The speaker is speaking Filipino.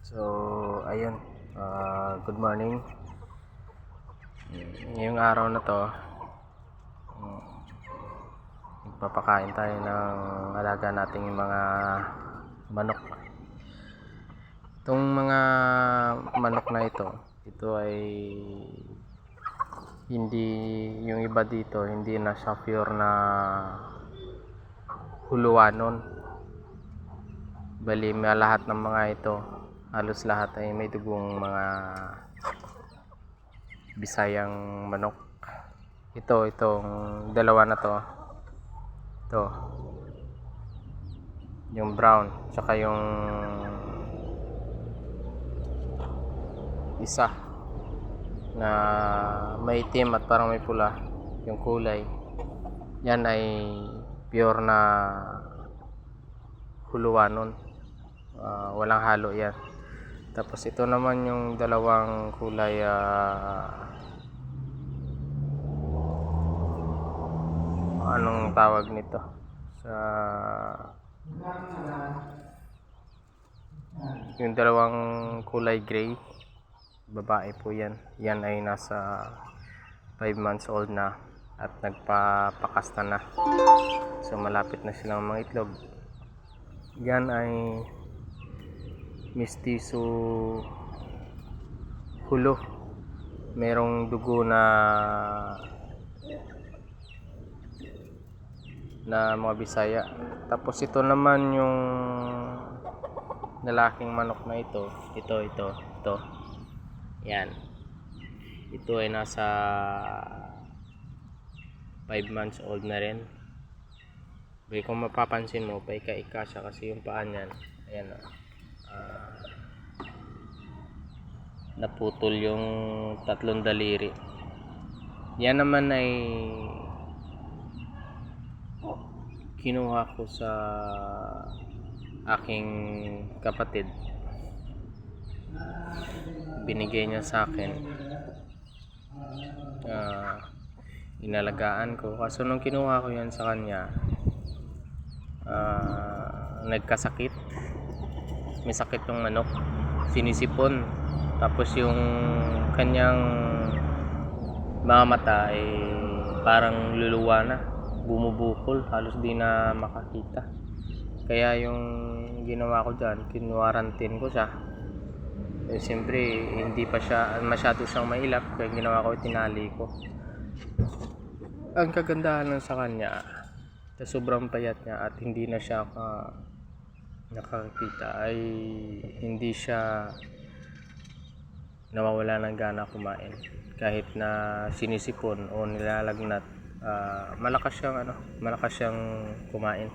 So, ayun. Good morning. Ngayong araw na to, magpapakain tayo ng alaga nating mga manok. Itong mga manok na ito ay hindi, yung iba dito, hindi na siya pure na huluwanon. Bali, lahat ng mga ito, halos lahat ay may dugong mga Bisayang manok. Itong dalawa na to. Ito. Yung brown, tsaka yung isa na may itim at parang may pula yung kulay. Yan ay pure na huluwanon. Walang halo yan. Tapos ito naman yung dalawang kulay anong tawag nito sa yung dalawang kulay gray, babae po yan. Yan ay nasa 5 months old na at nagpapakasta na, so malapit na silang mga itlog. Yan ay Mestizo Hulo, merong dugo na mga Bisaya. Tapos ito naman yung lalaking manok na ito. Yan. Ito ay nasa 5 months old na rin. Bali, kung mapapansin mo, paika-ika siya kasi yung paa niyan. Ayan, naputol yung tatlong daliri. Yan naman ay kinuha ko sa aking kapatid. Binigay niya sa akin. Inalagaan ko. Kaso nung kinuha ko yan sa kanya, nagkasakit. May sakit yung manok. Sinisipon. Tapos yung kanyang mga mata ay parang luluwa na. Bumubukol, halos di na makakita. Kaya yung ginawa ko dyan, kinuwarantin ko siya. Siyempre hindi pa siya masyado siyang mailap, kaya ginawa ko, tinali ko. Ang kagandahan lang sa kanya, sa sobrang payat niya at hindi na siya nakakita, ay hindi siya nawawala ng gana kumain. Kahit na sinisipon o nilalagnat, malakas siyang kumain.